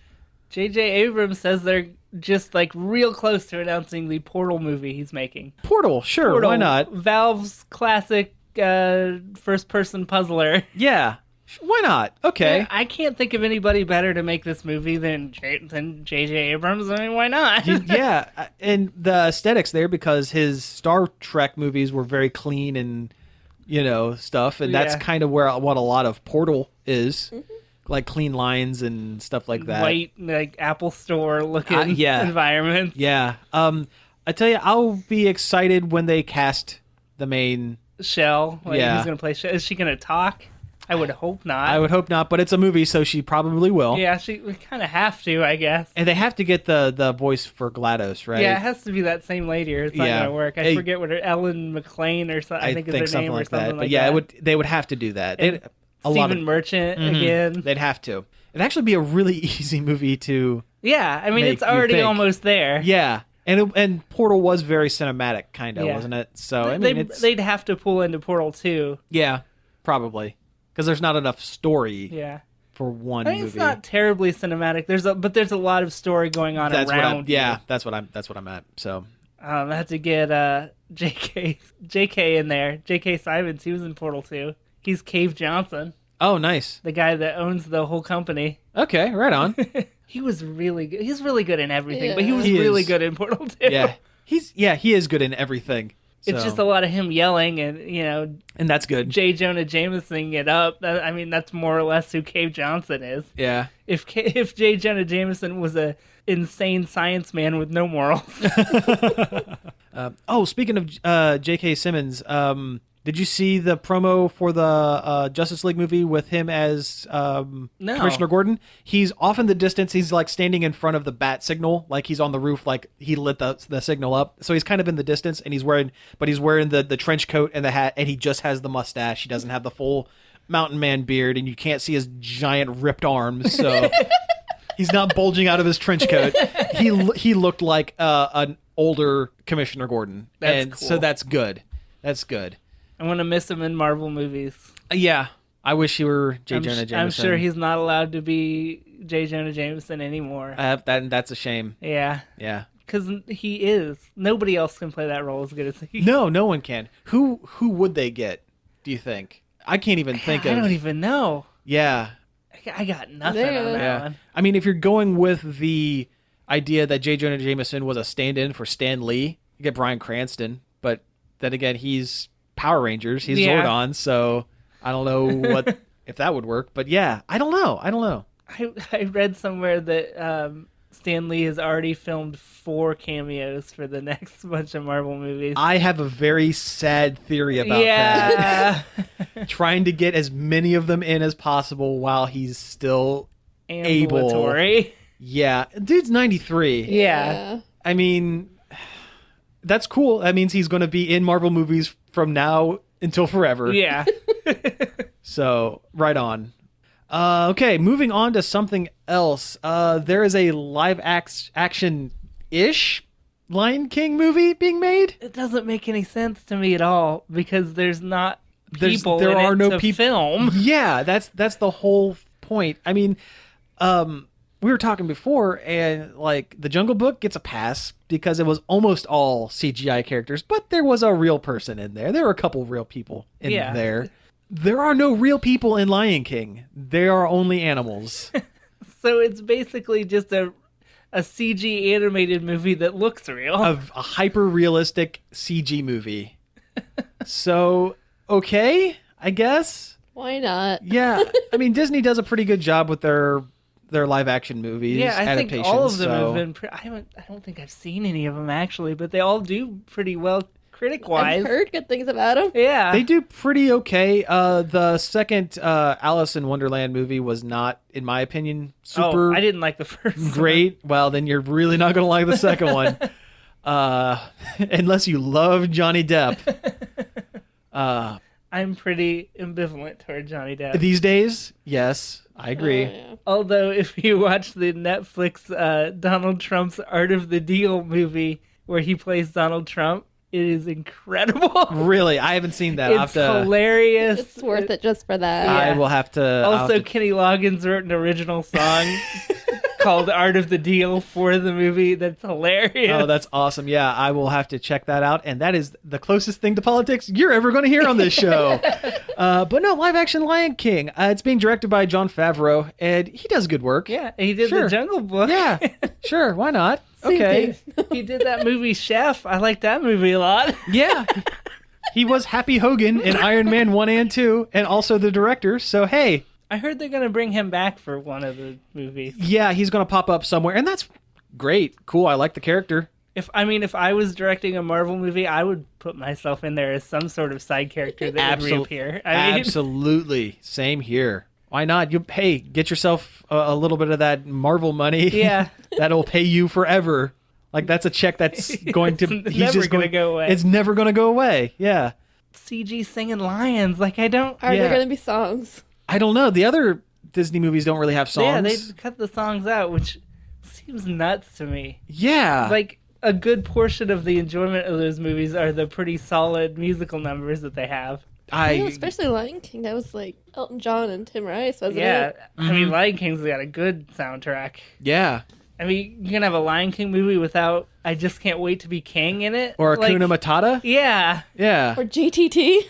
J.J. Abrams says they're just like real close to announcing the Portal movie he's making. Portal, sure, Portal, why not? Valve's classic first-person puzzler. Yeah, why not? Okay. I can't think of anybody better to make this movie than J.J. Abrams. I mean, why not? Yeah, and the aesthetics there, because his Star Trek movies were very clean and, stuff, and that's Yeah. kind of what a lot of Portal is. Like clean lines and stuff like that. White, like Apple Store looking yeah. environments. Yeah. I tell you, I'll be excited when they cast the main. Shell, like Yeah. who's gonna play Shell? Is she gonna talk? I would hope not. I would hope not, but it's a movie, so she probably will. Yeah, we kind of have to, I guess. And they have to get the voice for GLaDOS, right? Yeah, it has to be that same lady, or it's not Yeah. gonna work. I Hey, forget what her Ellen McLean or something. I think is her something name like or something that. like But yeah, that. they would have to do that. And Stephen Merchant again. They'd have to. It'd actually be a really easy movie to. Yeah, I mean make it's you already think. almost there. Yeah, and Portal was very cinematic, kind of, Yeah. wasn't it? So I mean, they'd have to pull into Portal 2. yeah, probably, because there's not enough story Yeah. for one I mean, movie. it's not terribly cinematic. But there's a lot of story going on That's around. that's what I'm at. So I had to get JK in there. JK Simons, he was in Portal 2. He's Cave Johnson, oh, nice. the guy that owns the whole company. Okay, right on. He was really good. He's really good in everything, but he Yeah. was He really is. good in Portal 2. Yeah, he is good in everything. It's So- just a lot of him yelling and, and that's good. J. Jonah Jameson it up. That's more or less who Cave Johnson is. Yeah. If J. Jonah Jameson was a insane science man with no morals. Speaking of J.K. Simmons, did you see the promo for the Justice League movie with him as No. Commissioner Gordon? He's off in the distance. He's like standing in front of the bat signal, like he's on the roof, like he lit the signal up. So he's kind of in the distance, and he's wearing the trench coat and the hat, and he just has the mustache. He doesn't have the full mountain man beard, and you can't see his giant ripped arms. So he's not bulging out of his trench coat. He looked like an older Commissioner Gordon, That's cool. so that's good. That's good. I'm going to miss him in Marvel movies. Yeah, I wish he were J. Jonah Jameson. I'm sure he's not allowed to be J. Jonah Jameson anymore. That's a shame. Yeah. Yeah. Because he is. Nobody else can play that role as good as he. No one can. Who would they get? Do you think? I can't even think I of. don't even know. Yeah. I got nothing Yeah. on that Yeah. one. I mean, if you're going with the idea that J. Jonah Jameson was a stand-in for Stan Lee, you get Bryan Cranston. But then again, he's Power Rangers. He's Yeah. Zordon. So I don't know if that would work. But yeah, I don't know. I read somewhere that Stan Lee has already filmed 4 cameos for the next bunch of Marvel movies. I have a very sad theory about that. Yeah. Trying to get as many of them in as possible while he's still Ambulatory. Yeah, dude's 93. Yeah. I mean, that's cool. That means he's going to be in Marvel movies from now until forever. Yeah. So, right on. Okay, moving on to something else. There is a live action-ish Lion King movie being made. It doesn't make any sense to me at all because there's not people there in are it no to peop- film. Yeah, that's the whole point. I mean, we were talking before, and like the Jungle Book gets a pass because it was almost all CGI characters, but there was a real person in there. There were a couple real people in Yeah. there. There are no real people in Lion King. There are only animals. So it's basically just a CG animated movie that looks real. A hyper realistic CG movie. So, okay, I guess. Why not? Yeah, I mean Disney does a pretty good job with their live action movies. Yeah, I think adaptations, all of them so- have been. I don't think I've seen any of them actually, but they all do pretty well critic wise. I've heard good things about him. Yeah, They do pretty okay. The second Alice in Wonderland movie was not, in my opinion, super I didn't like the first one. great. Well, then you're really not going to like the second one. Unless you love Johnny Depp. I'm pretty ambivalent toward Johnny Depp. These days, yes, I agree. Oh, yeah. Although, if you watch the Netflix Donald Trump's Art of the Deal movie where he plays Donald Trump, it is incredible. Really, I haven't seen that. I'll have It's to, hilarious. It's worth it just for that. I Yeah. will have to. I'll Also, have to- Kenny Loggins wrote an original song called Art of the Deal for the movie. That's hilarious. Oh, that's awesome. Yeah, I will have to check that out. And that is the closest thing to politics you're ever going to hear on this show. But no, live action Lion King. It's being directed by Jon Favreau, and he does good work. Yeah, he did Sure. the Jungle Book. Yeah, sure. Why not? Same Okay. thing. He did that movie Chef. I like that movie a lot. Yeah. He was Happy Hogan in Iron Man 1 and 2, and also the director. So, hey, I heard they're going to bring him back for one of the movies. yeah, he's going to pop up somewhere. And that's great. Cool. I like the character. If I was directing a Marvel movie, I would put myself in there as some sort of side character that would reappear. I mean, Absolutely. Same here. Why not? Hey, get yourself a little bit of that Marvel money. Yeah. That'll pay you forever. Like that's a check that's going to. It's he's never just gonna go away. It's never going to go away. Yeah. CG singing lions. Like I don't. Are Yeah. there going to be songs? I don't know. The other Disney movies don't really have Yeah, songs. they cut the songs out, which seems nuts to me. Yeah. Like a good portion of the enjoyment of those movies are the pretty solid musical numbers that they have. I know, especially Lion King. That was like Elton John and Tim Rice, wasn't Yeah, it? I mean, Lion King's got a good soundtrack. Yeah. I mean, you can have a Lion King movie without "I Just Can't Wait to Be King" in it, Or like, Hakuna Matata. Yeah, Yeah. Or GTT.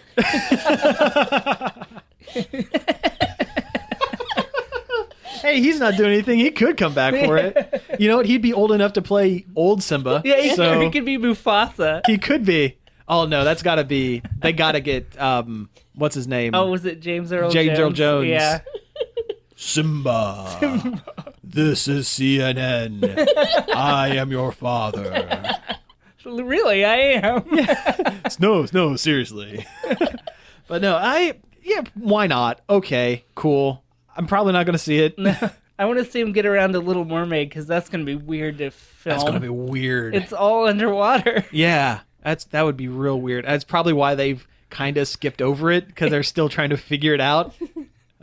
Hey, he's not doing anything. He could come back for it. You know what? He'd be old enough to play old Simba. yeah. So He could be Mufasa. he could be. Oh no, that's got to be. They got to get what's his name? Oh, was it James Earl Jones? James Earl Jones. Yeah. Simba. This is CNN. I am your father. Really, I am. No, seriously. But no, why not? Okay, cool. I'm probably not going to see it. I want to see him get around to Little Mermaid because that's going to be weird to film. That's going to be weird. It's all underwater. Yeah, that would be real weird. That's probably why they've kind of skipped over it because they're still trying to figure it out.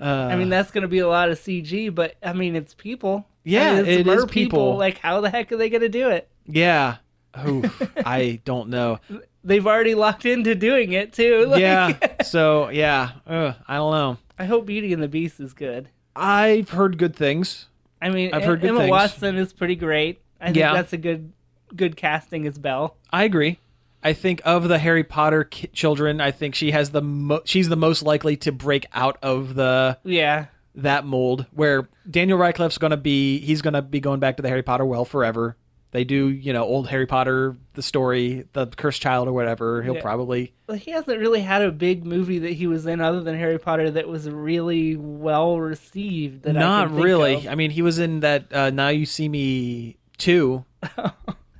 I mean, that's going to be a lot of CG, but I mean, it's people. Yeah, it's it is mer people. Like, how the heck are they going to do it? Yeah. Oof, I don't know. They've already locked into doing it too. Like, Yeah. So yeah, I don't know. I hope Beauty and the Beast is good. I've heard good things. I mean, I've heard good Emma things. Watson is pretty great. I think Yeah. that's a good casting as Belle. I agree. I think of the Harry Potter children, I think she has she's the most likely to break out of Yeah. that mold. Where Daniel Radcliffe's he's gonna be going back to the Harry Potter well forever. They do, old Harry Potter, the story, the Cursed Child or whatever. He'll Yeah. probably. Well, he hasn't really had a big movie that he was in other than Harry Potter that was really well received. Not really. I mean, he was in that Now You See Me 2.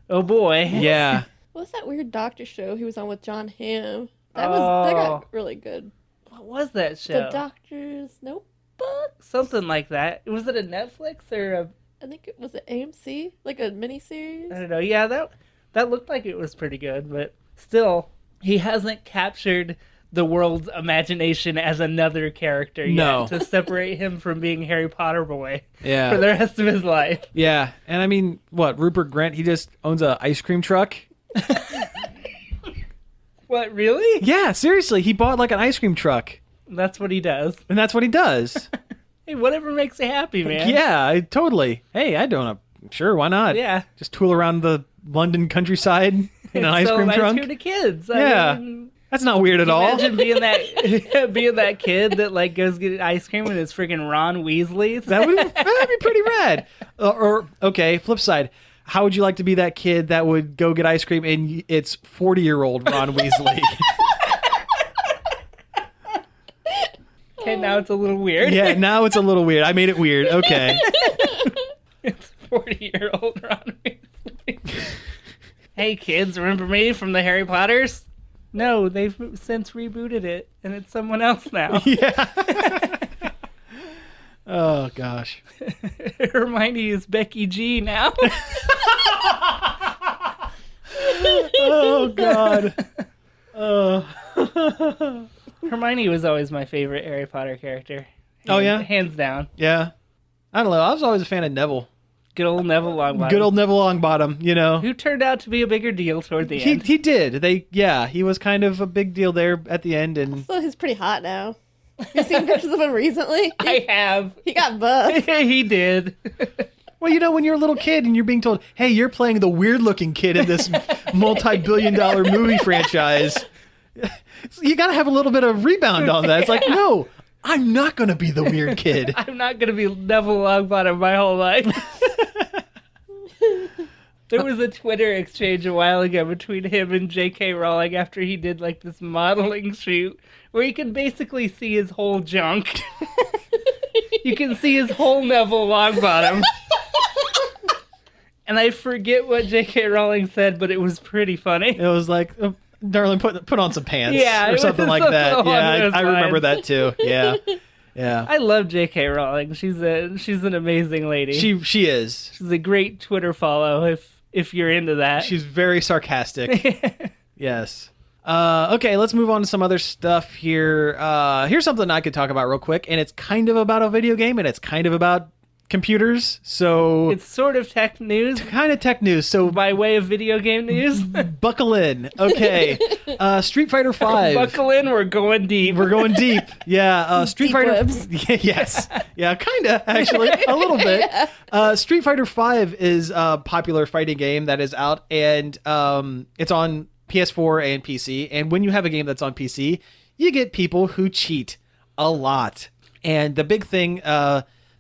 Oh boy. Yeah. What's that weird doctor show he was on with John Hamm? That got really good. What was that show? The Doctor's Notebook? Something like that. Was it a Netflix or a? I think it was AMC, like a miniseries. I don't know. Yeah, that looked like it was pretty good, but still, he hasn't captured the world's imagination as another character yet No. to separate him from being Harry Potter boy Yeah. for the rest of his life. Yeah. And I mean, what? Rupert Grint, he just owns an ice cream truck. What, really? Yeah, seriously. He bought like an ice cream truck. That's what he does. And that's what he does. Hey, whatever makes you happy, man. Yeah, totally. Hey, I don't know. Sure, why not? Yeah. Just tool around the London countryside in an ice Sell cream ice trunk. cream to kids. Yeah. I mean, That's not weird at all. imagine being that kid that like goes get ice cream and it's freaking Ron Weasley. That'd be pretty rad. Okay, flip side. How would you like to be that kid that would go get ice cream and it's 40-year-old Ron Weasley? Okay, now it's a little weird. Yeah, now it's a little weird. I made it weird. Okay. It's 40-year-old Ron Weasley. Hey kids, remember me from the Harry Potters? No, they've since rebooted it, and it's someone else now. Yeah. Oh, gosh. Hermione is Becky G now. Oh, God. Hermione was always my favorite Harry Potter character. Oh, yeah? Hands down. Yeah. I don't know. I was always a fan of Neville. Good old Neville Longbottom. Good old Neville Longbottom, Who turned out to be a bigger deal toward the He end. did. He was kind of a big deal there at the end. And So he's pretty hot now. You seen pictures of him recently? I have. He got buff. He did. well, when you're a little kid and you're being told, hey, you're playing the weird-looking kid in this multi-billion-dollar movie franchise, you got to have a little bit of rebound on that. It's like, no, I'm not going to be the weird kid. I'm not going to be Neville Longbottom my whole life. There was a Twitter exchange a while ago between him and J.K. Rowling after he did like this modeling shoot where you can basically see his whole junk. You can see his whole Neville Longbottom. And I forget what J.K. Rowling said, but it was pretty funny. It was like, darling, put on some pants Yeah, or it something was like something that. along Yeah, those I remember lines. that too. Yeah. Yeah. I love J.K. Rowling. She's an amazing lady. She is. She's a great Twitter follow if you're into that. She's very sarcastic. Yes. Okay, let's move on to some other stuff here. Here's something I could talk about real quick, and it's kind of about a video game, and it's kind of about computers. So It's sort of tech news kind of tech news. So by way of video game news. buckle in. Okay. Street Fighter V. Buckle in, we're going deep. We're going deep. Yeah. Street Deep Fighter. webs. Yes. Yeah. Kind of actually a little bit. Street Fighter V is a popular fighting game that is out, and it's on PS4 and PC. And when you have a game that's on PC, you get people who cheat a lot. And the big thing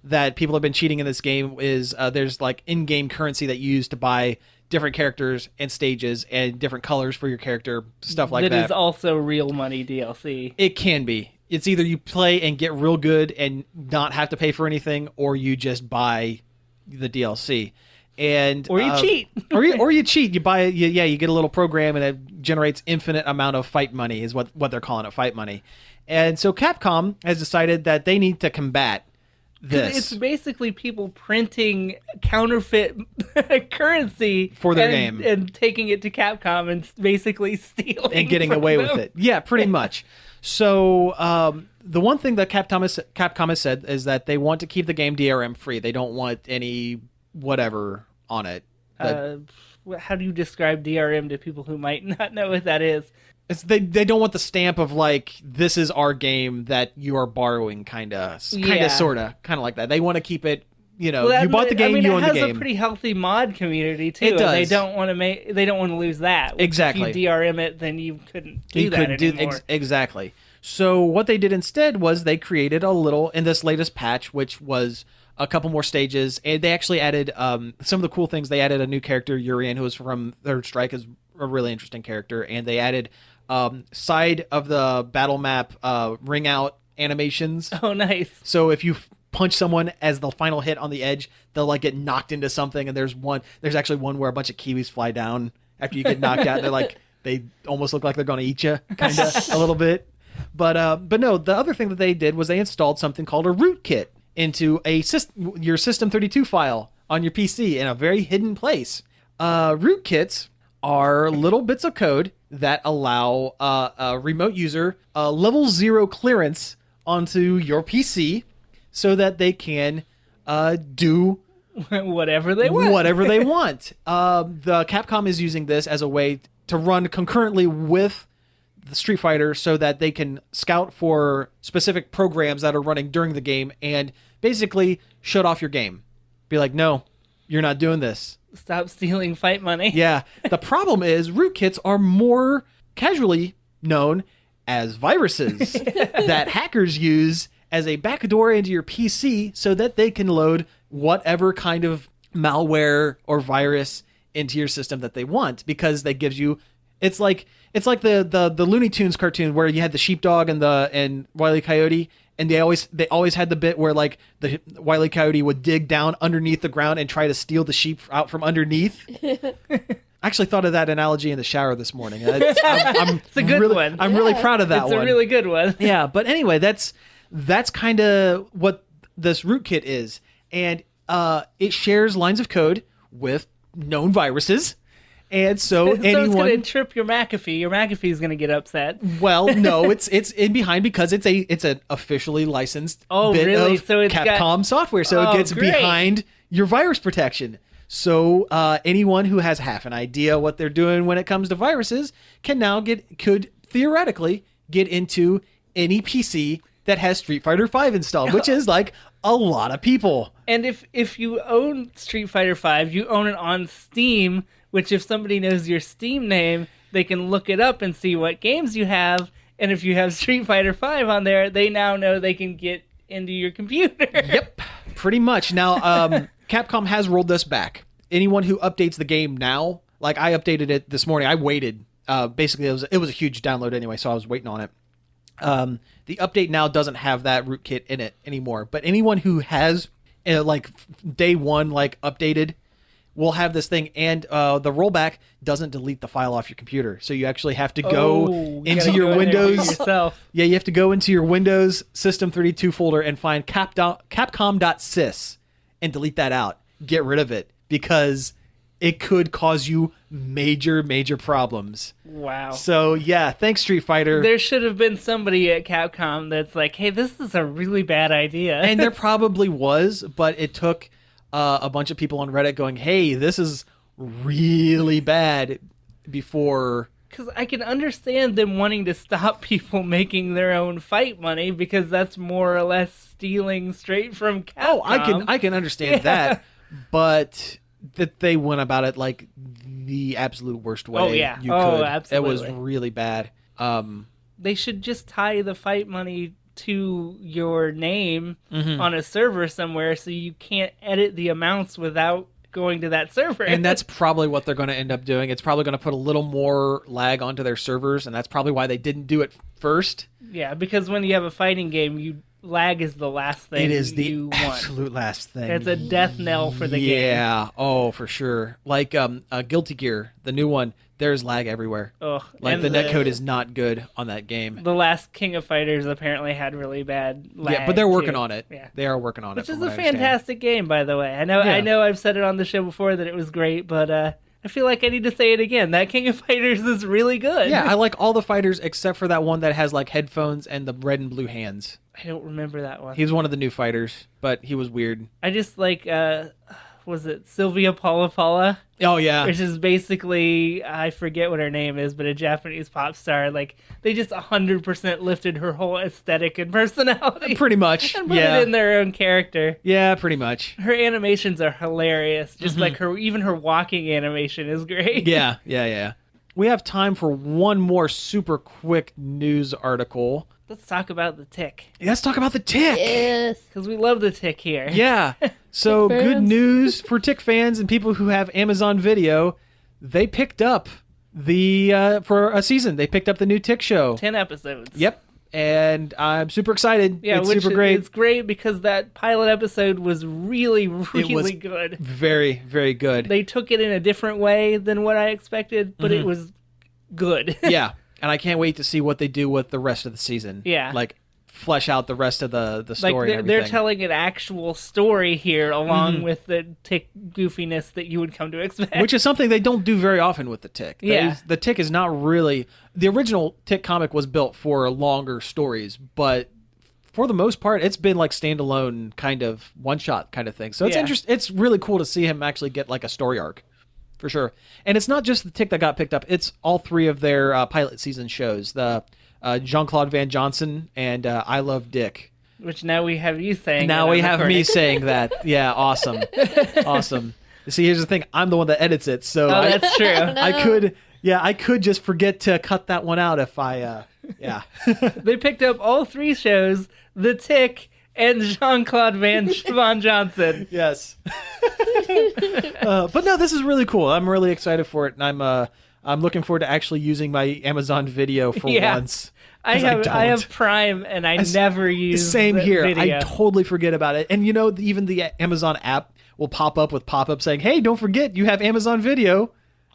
that people have been cheating in this game is there's like in-game currency that you use to buy different characters and stages and different colors for your character, stuff like that. That is also real money DLC. It can be. It's either you play and get real good and not have to pay for anything, or you just buy the DLC. And Or you cheat. or you cheat. You buy you get a little program and it generates infinite amount of fight money is what they're calling it, fight money. And so Capcom has decided that they need to combat this. It's basically people printing counterfeit currency For their game. and taking it to Capcom and basically stealing and getting from away them. with it. Yeah, pretty much. So the one thing that Capcom has said is that they want to keep the game DRM free. They don't want any whatever on it. How do you describe DRM to people who might not know what that is? They don't want the stamp of like, this is our game that you are borrowing, kind of sort of like that. They want to keep it. You bought the game, you own the game. It has a pretty healthy mod community too. It does. And they don't want to lose that. Exactly. If you DRM it, then you couldn't do that anymore. Exactly. So what they did instead was they created a little in this latest patch, which was a couple more stages, and they actually added some of the cool things. They added a new character, Urian, who was from Third Strike, is a really interesting character, and they added side of the battle map ring out animations. Oh, nice. So if you punch someone as the final hit on the edge, they'll like get knocked into something, and there's actually one where a bunch of kiwis fly down after you get knocked out. They almost look like they're going to eat you, kind of a little bit. But no, the other thing that they did was they installed something called a rootkit into your System32 file on your PC in a very hidden place. Rootkits are little bits of code that allow a remote user level 0 clearance onto your PC so that they can do whatever they want. Whatever they want. The Capcom is using this as a way to run concurrently with the Street Fighter so that they can scout for specific programs that are running during the game and basically shut off your game. Be like, no, you're not doing this. Stop stealing fight money. Yeah. The problem is rootkits are more casually known as viruses that hackers use as a backdoor into your PC so that they can load whatever kind of malware or virus into your system that they want, because that gives you it's like the Looney Tunes cartoon where you had the sheepdog and Wile E. Coyote, and they always had the bit where like the Wile E. Coyote would dig down underneath the ground and try to steal the sheep out from underneath. I actually thought of that analogy in the shower this morning. It's a good one. I'm really proud of that It's one. a really good one. Yeah, but anyway, that's kind of what this rootkit is, and it shares lines of code with known viruses. And so It's anyone, going to trip your McAfee. Your McAfee is going to get upset. well, no, it's in behind because it's an officially licensed bit really? of So it's Capcom software, so it gets great. behind your virus protection. So anyone who has half an idea what they're doing when it comes to viruses could theoretically get into any PC that has Street Fighter V installed, which is like a lot of people. And if you own Street Fighter V, you own it on Steam, which if somebody knows your Steam name, they can look it up and see what games you have. And if you have Street Fighter V on there, they now know they can get into your computer. Yep, pretty much. Now, Capcom has rolled this back. Anyone who updates the game now, like I updated it this morning, I waited. Basically, it was a huge download anyway, so I was waiting on it. The update now doesn't have that rootkit in it anymore. But anyone who has like day one, like updated, will have this thing, and the rollback doesn't delete the file off your computer. So you actually have to go into your Windows. Yourself. Yeah, you have to go into your Windows System32 folder and find capcom.sys and delete that out. Get rid of it, because it could cause you major problems. Wow. So yeah, thanks Street Fighter. There should have been somebody at Capcom that's like, hey, this is a really bad idea. And there probably was, but it took a bunch of people on Reddit going, hey, this is really bad, before... Because I can understand them wanting to stop people making their own fight money, because that's more or less stealing straight from Capcom. Oh, I can understand that, but that they went about it like the absolute worst way. Oh, yeah. You Oh, could. absolutely. It was really bad. They should just tie the fight money to your name on a server somewhere, so you can't edit the amounts without going to that server. And that's probably what they're going to end up doing. It's probably going to put a little more lag onto their servers, and that's probably why they didn't do it first. Yeah, because when you have a fighting game, lag is the last thing It is the you want. absolute last thing. It's a death knell for the game. Yeah. Oh, for sure. Like Guilty Gear, the new one, there's lag everywhere. Ugh. Like And the netcode is not good on that game. the last King of Fighters apparently had really bad lag. Yeah, but they're working too. on it. Yeah. They are working on Which it. is from a what I understand. fantastic game, by the way. I know I've said it on the show before that it was great, but I feel like I need to say it again. That King of Fighters is really good. Yeah, I like all the fighters except for that one that has like headphones and the red and blue hands. I don't remember that one. He was one of the new fighters, but he was weird. I just like, was it Sylvia Paula? Oh yeah, Which is basically, I forget what her name is, but a Japanese pop star. Like, they just 100% lifted her whole aesthetic and personality. pretty much. And put Yeah, it in their own character. yeah, pretty much. Her animations are hilarious. Just like even her walking animation is great. Yeah. We have time for one more super quick news article. Let's talk about the Tick. Let's talk about the Tick. Yes. Because we love the Tick here. Yeah. So Tick good fans. news for Tick fans and people who have Amazon Video. They picked up the for a season. They picked up the new Tick show. 10 episodes. Yep. And I'm super excited. Yeah, it's which super great. It's great because that pilot episode was really, was really good. Very, very good. They took it in a different way than what I expected, but Mm-hmm. it was good. Yeah. And I can't wait to see what they do with the rest of the season. Yeah. Like flesh out the rest of the Like story and they're everything. telling an actual story here along Mm-hmm. with the Tick goofiness that you would come to expect. Which is something they don't do very often with the Tick. Yeah. The Tick is not really... The original Tick comic was built for longer stories, but for the most part, it's been like standalone kind of one-shot kind of thing. So it's Yeah. It's really cool to see him actually get like a story arc, for sure. And it's not just the Tick that got picked up. It's all three of their pilot season shows. The Jean-Claude Van Johnson and I Love Dick. Which now we have you saying. Now it we on have me recording. saying that. Yeah, awesome. Awesome. See, here's the thing. I'm the one that edits it, so Oh, that's true. I could just forget to cut that one out if I, yeah. They picked up all three shows, The Tick and Jean-Claude Van Johnson. Yes. But no, this is really cool. I'm really excited for it, and I'm looking forward to actually using my Amazon Video for Yeah. once. I 'Cause have don't. Prime and I never use Same the here. video. I totally forget about it. And you know, even the Amazon app will pop up with pop-up saying, "Hey, don't forget you have Amazon Video.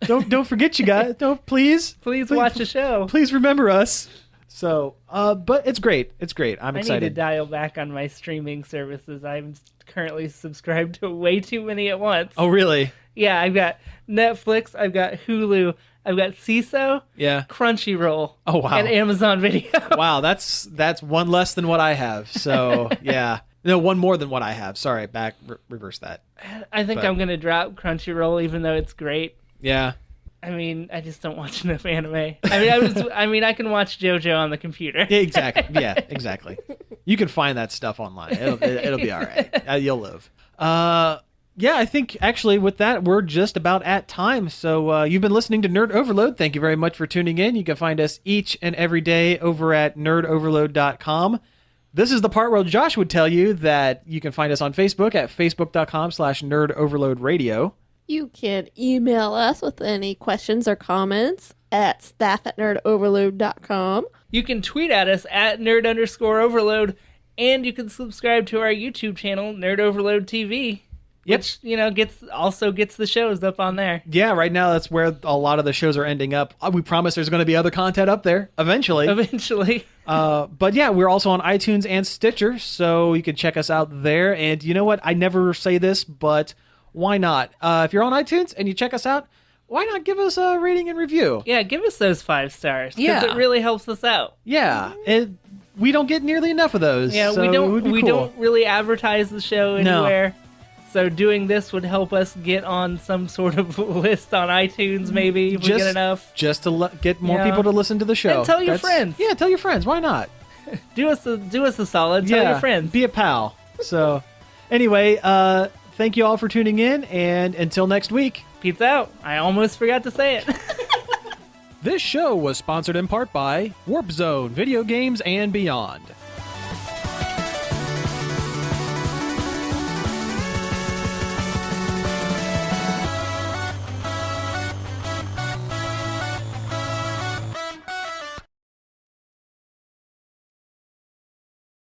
Don't forget, you guys. Don't please Please watch the show. Please remember us." So, but it's great. It's great. I'm I need excited. to dial back on my streaming services. I'm currently subscribed to way too many at once. Oh, really? Yeah, I've got Netflix, I've got Hulu, I've got CISO, Yeah. Crunchyroll, Oh, wow. and Amazon Video. Wow, that's one less than what I have. So, yeah. No, one more than what I have. Sorry, reverse that. I think But- I'm going to drop Crunchyroll even though it's great. Yeah. I mean, I just don't watch enough anime. I mean, I can watch JoJo on the computer. Yeah, exactly. Yeah, exactly. You can find that stuff online. It'll be all right. You'll live. Yeah, I think actually with that, we're just about at time. So you've been listening to Nerd Overload. Thank you very much for tuning in. You can find us each and every day over at nerdoverload.com. This is the part where Josh would tell you that you can find us on Facebook at facebook.com/nerdoverloadradio. You can email us with any questions or comments at staff@nerdoverload.com. You can tweet at us at nerd_overload, and you can subscribe to our YouTube channel, Nerd Overload TV. Yep. Which, gets the shows up on there. Yeah, right now that's where a lot of the shows are ending up. We promise there's going to be other content up there eventually. Eventually. But yeah, we're also on iTunes and Stitcher, so you can check us out there. And you know what? I never say this, but why not? If you're on iTunes and you check us out, why not give us a rating and review? Yeah, give us those 5 stars. Because Yeah. it really helps us out. Yeah, we don't get nearly enough of those. Yeah, so we it would be we cool. don't really advertise the show No. anywhere. So doing this would help us get on some sort of list on iTunes, maybe, if we get enough. Just to get more Yeah. people to listen to the show. And tell your friends. Yeah, tell your friends. Why not? Do us a solid. Tell your friends. Be a pal. So, anyway, thank you all for tuning in, and until next week. Peace out. I almost forgot to say it. This show was sponsored in part by Warp Zone Video Games and Beyond.